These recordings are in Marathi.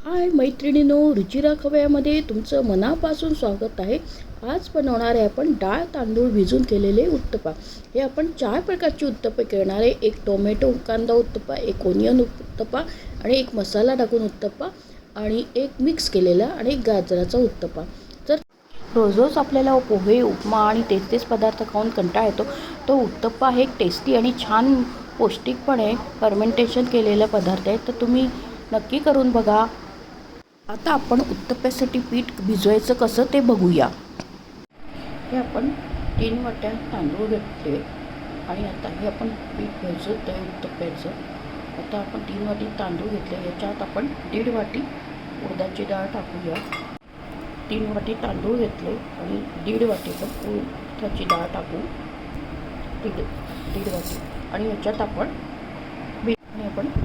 हाय मैत्रिणींनो, रुचिरा खवय्यामध्ये तुमचं मनापासून स्वागत आहे. आज बनवणार आहे आपण डाळ तांदूळ भिजून केलेले उत्तप्पा. हे आपण 4 प्रकारचे उत्तप्पे करणार आहे. एक टोमॅटो कांदा उत्तप्पा, एक ओनियन उत्तप्पा आणि एक मसाला टाकून उत्तप्पा आणि एक मिक्स केलेला आणि एक गाजराचा उत्तप्पा. तर रोज रोज आपल्याला पोहे उपमा आणि तेच पदार्थ खाऊन कंटाळा येतो. तो उत्तप्पा हे एक टेस्टी आणि छान पौष्टिक पण आहे. फर्मेंटेशन केलेला पदार्थ आहे, तर तुम्ही नक्की करून बघा. आता आपण उत्तप्प्यासाठी पीठ भिजवायचं कसं ते बघूया. हे आपण 3 वाट्या तांदूळ घेतले आणि आता हे आपण पीठ भिजवत आहे उत्तप्प्याचं. आता आपण 3 वाटी तांदूळ घेतले, याच्यात आपण 1.5 वाटी उडदाची डाळ टाकूया. 3 वाटी तांदूळ घेतले आणि 1.5 वाटी पण उडदाची डाळ टाकू. 1.5 वाटी आणि याच्यात आपण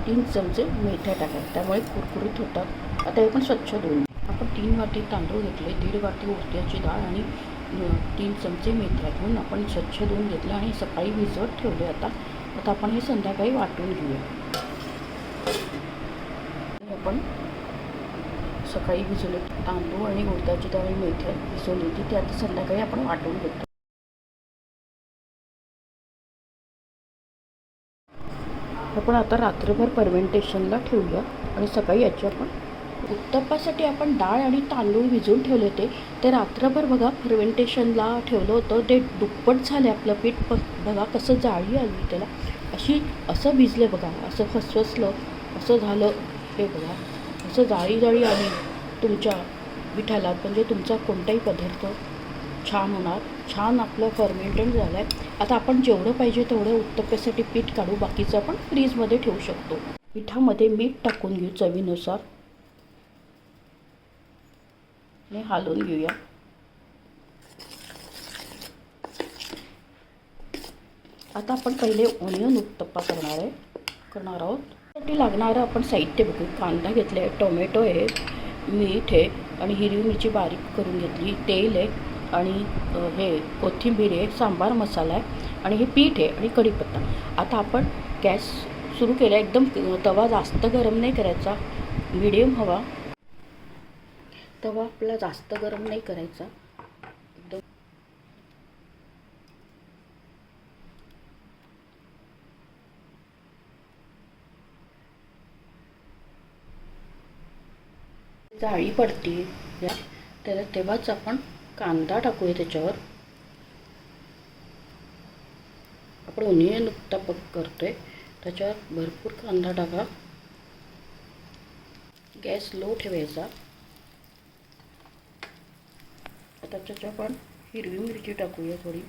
3 चमचे मेथ्या टाकायच्या, त्यामुळे कुरकुरीत होतात. आता हे पण स्वच्छ धुवून आपण 3 वाटी तांदूळ घेतले, 1.5 वाटी उडदाची डाळ आणि 3 चमचे मेथ्या घेऊन आपण स्वच्छ धुवून घेतले आणि सकाळी भिजवत ठेवले. आता आपण हे संध्याकाळी वाटून घेऊया. आपण सकाळी भिजवले तांदूळ आणि उडदाची डाळ आणि मेथ्या भिजवली होती, ते आता संध्याकाळी आपण वाटून घेतो. आपण आता रात्रभर फर्मेंटेशनला ठेवूया आणि सकाळी याची आपण उत्तप्पासाठी आपण डाळ आणि तांदूळ भिजवून ठेवले होते, ते रात्रभर बघा फर्मेंटेशनला ठेवलं होतं. ते दुप्पट झाले आपलं पीठ. बघा कसं जाळी आली त्याला, असं भिजलं बघा, असं फसफसलं असं झालं. हे बघा असं जाळी आली तुमच्या पिठाला, म्हणजे तुमचा कोणताही पदार्थ छान होणार. छान आपलं फर्मेंटेड झालं आहे. आता आपण जेवढं पाहिजे तेवढं उत्तप्प्यासाठी पीठ काढू, बाकीचं आपण फ्रीजमध्ये ठेवू शकतो. पिठामध्ये मीठ टाकून घेऊ चवीनुसार आणि हलवून घेऊया. आता आपण पहिले ओनियन उत्तप्पा करणार आहोत. त्यासाठी लागणारं आपण साहित्य बघू. कांदा घेतला आहे, टोमॅटो आहे, मीठ आहे आणि हिरवी मिरची बारीक करून घेतली, तेल आहे आणि हे कोथिंबीर आहे, सांबार मसाला आहे आणि हे पीठ आहे आणि कढीपत्ता. आता आपण गॅस सुरू केला. एकदम तवा जास्त गरम नाही करायचा, मीडियम हवा. तवा आपला जास्त गरम नाही करायचा, एकदम जाळी पडते त्याला. तेव्हाच आपण कांदा टाकूया त्याच्यावर. आपण ओनियन उत्तप्पा करतोय, त्याच्यावर भरपूर कांदा टाका. गॅस लो ठेवायचा. आता त्याच्यात आपण हिरवी मिरची टाकूया थोडी.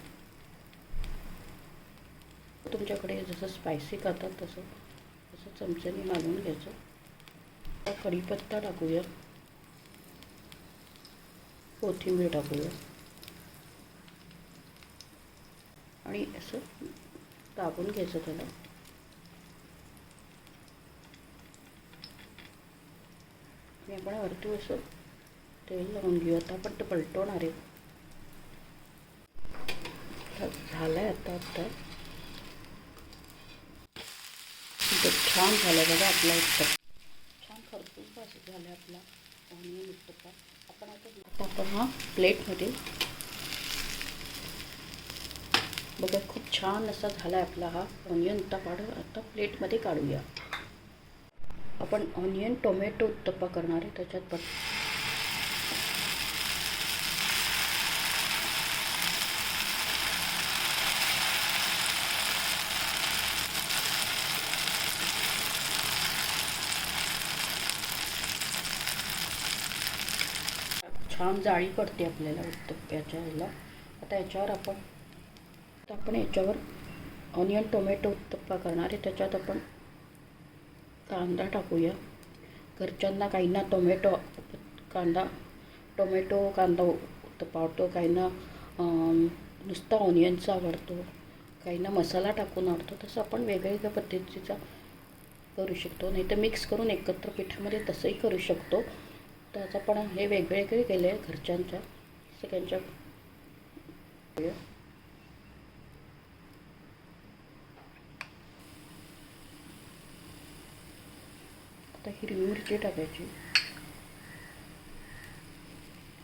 तुमच्याकडे जसं स्पायसी खातात तसं चमच्याने घालून घ्यायचं. आता कढीपत्ता टाकूया, कोथिंबीर टाकूया आणि असं दाबून घ्यायचं त्याला. आणि आपण वरती असं तेल लावून घेऊ. आता आपण ते पलटवणार आहे. झालं आहे आता छान झालं बघा आपला उत्तप्पा. छान खरपूस भाजी झाला आपला ओनियन उत्तप्पा. आपण हा प्लेटमध्ये बघा, खूप छान असा झाला आहे आपला हा ओनियन उत्तप्पा. आता प्लेटमध्ये काढूया. आपण ऑनियन टोमॅटो उत्तप्पा करणार आहे. त्याच्यात पण छान जाळी पडते आपल्याला उत्तप्प्याच्या ह्याला. आता आपण याच्यावर ऑनियन टोमॅटो उत्तप्पा करणार आहे. त्याच्यात आपण कांदा टाकूया. घरच्यांना काहींना टोमॅटो कांदा उत्तप्पा आवडतो, काहींना नुसता ऑनियनचा आवडतो, काहींना मसाला टाकून आवडतो. तसं आपण वेगवेगळ्या पद्धतीचा करू शकतो, नाही तर मिक्स करून एकत्र पिठामध्ये तसंही करू शकतो. त्याचं पण हे वेगवेगळे केले घरच्यांच्या सगळ्यांच्या. आता हिरवी मिरची टाकायची.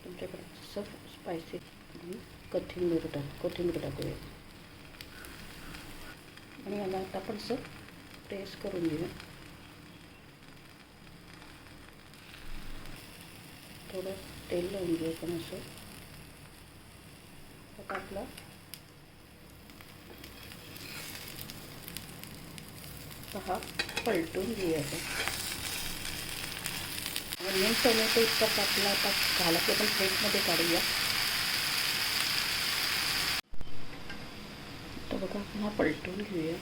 तुमच्याकडे जसं स्पायसी कोथिंबीर टाकूया आणि याला आता आपण असं प्रेस करून घेऊया. थोडं तेल लावून घेऊ आपण असं. आता आपला हा पलटून घेऊया आपण. ऑनियन टोमॅटो उत्तप्पा आपला आता झाला की आपण प्लेटमध्ये काढूया. तर बघा आपण हा पलटून घेऊया.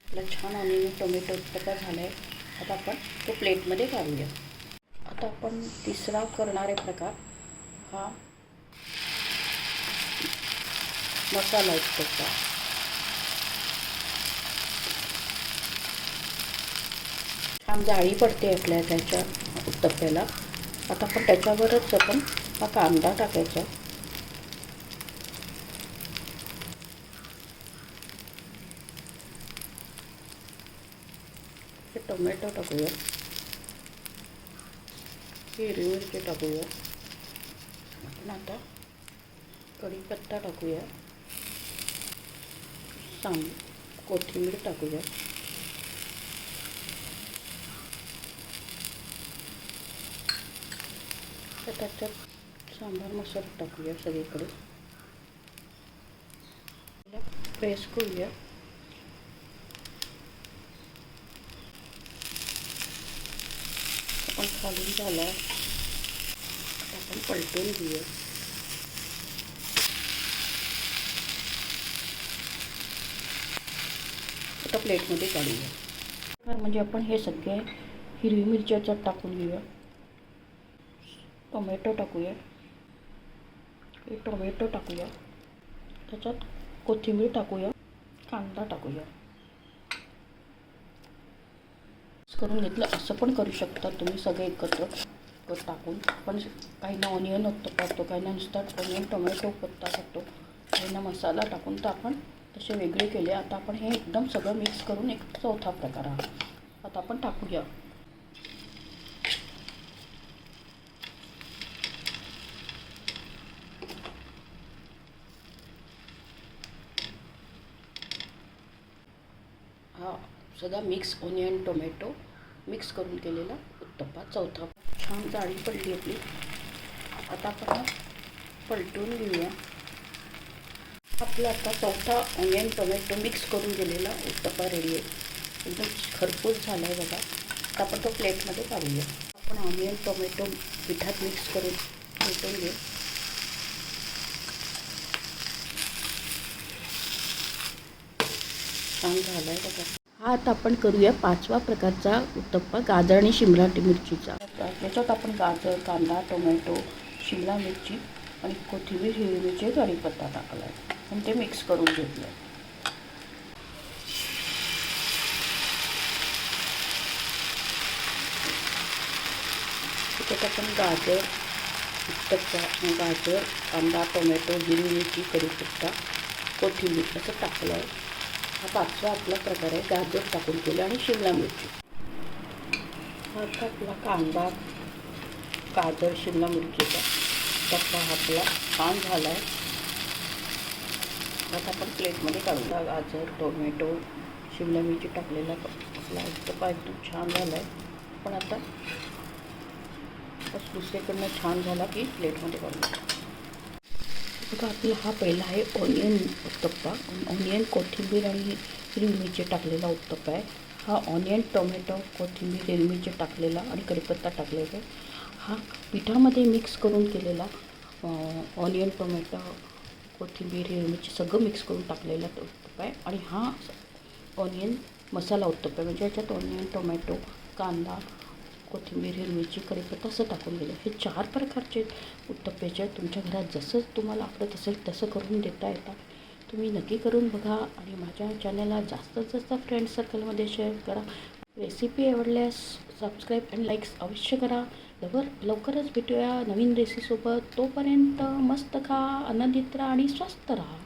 आपला छान ऑनियन टोमॅटो उत्तप्पा झाला आहे. आता आपण तो प्लेटमध्ये काढूया. आता आपण तिसरा करणारे प्रकार हा मसाला उत्तप्पा. छान जाळी पडते आपल्या त्याच्या उत्तप्प्याला. आता आपण त्याच्यावरच आपण हा कांदा टाकायचा. टोमॅटो टाकूया. हिरवी मिरची टाकूया. आपण आता कढीपत्ता टाकूया. कोथिंबीर टाकूया. तर त्याच्यात सांबार मसाला टाकूया सगळीकडे. प्रेस करूया. आपण खालून झाला. आपण पलटून घेऊया. आता प्लेटमध्ये काढूया. म्हणजे आपण हे सगळे हिरवी मिरची याच्यात टाकून घेऊया. टोमॅटो टाकूया. टोमॅटो टाकूया. त्याच्यात कोथिंबीर टाकूया. कांदा टाकूया. करून घेतलं असं पण करू शकता तुम्ही सगळे एकत्र टाकून. पण काहींना ऑनियन उत्तप्पा असतो, काहींना नुसता ऑनियन टोमॅटो उत्तप्पा असतो, काहींना मसाला टाकून. तर आपण तसे वेगळे केले. आता आपण हे एकदम सगळं मिक्स करून एक चौथा प्रकार आहे. आता आपण टाकूया. हा सगळा मिक्स ऑनियन टोमॅटो मिक्स करून केलेला उत्तप्पा चौथा. छान जाळी पडली आपली. आता आपण पलटून घेऊया. आपला आता चौथा ऑनियन टोमॅटो मिक्स करून गेलेला उत्तप्पा रेडी आहे. एकदम खरपूस झाला आहे बघा. आता आपण तो प्लेटमध्ये काढूया. आपण ऑनियन टोमॅटो पिठात मिक्स करून पलटून घेऊ. छान झाला आहे बघा. हा आता आपण करूया पाचवा प्रकारचा उत्तप्पा गाजर आणि शिमला मिरचीचा. त्याच्यात आपण गाजर, कांदा, टोमॅटो, शिमला मिरची आणि कोथिंबीर, हिरवी मिरची, कढीपत्ता टाकला आहे आणि ते मिक्स करून घेतलं. त्याच्यात आपण गाजर उत्तप्पा, गाजर, कांदा, टोमॅटो, हिरवी मिरची, कढीपत्ता, कोथिंबीर असं टाकलं आहे. हा पाचवा आपला प्रकार आहे. गाजर टाकून केलं आणि शिमला मिरची. आता आपला कांदा, गाजर, शिमला मिरचीचा उत्तप्पा आपला छान झाला आहे. आता आपण प्लेटमध्ये काढूया. गाजर, टोमॅटो, शिमला मिरची टाकलेला आपला उत्तप्पा एकदम छान झाला आहे. पण आता बस दुसरीकडनं छान झाला की प्लेटमध्ये काढूया. बघा आपला हा पहिला आहे ऑनियन उत्तप्पा. ऑनियन, कोथिंबीर आणि हिरवी मिरची टाकलेला उत्तप्पा आहे. हा ऑनियन, टोमॅटो, कोथिंबीर, हिरवी मिरची टाकलेला आणि कढीपत्ता टाकलेला आहे. हा पिठामध्ये मिक्स करून केलेला ऑनियन, टोमॅटो, कोथिंबीर, हिरवी मिरची सगळं मिक्स करून टाकलेला उत्तप्पा आहे. आणि हा ऑनियन मसाला उत्तप्पा आहे. म्हणजे याच्यात ऑनियन, टोमॅटो, कांदा, कोथिंबीर, हिरवी मिरची, कढीपत्ता असं टाकून गेलं. हे 4 प्रकारचे उत्तप्प्याचे तुमच्या घरात जसं तुम्हाला आवडत असेल तसं करून देता येतात. तुम्ही नक्की करून बघा आणि माझ्या चॅनलला जास्तीत जास्त फ्रेंड सर्कलमध्ये शेअर करा. रेसिपी आवडल्यास सबस्क्राईब आणि लाईक्स अवश्य करा. लवकरच भेटूया नवीन रेसिपीसोबत. तोपर्यंत मस्त खा, आनंदित राहा आणि स्वस्त राहा.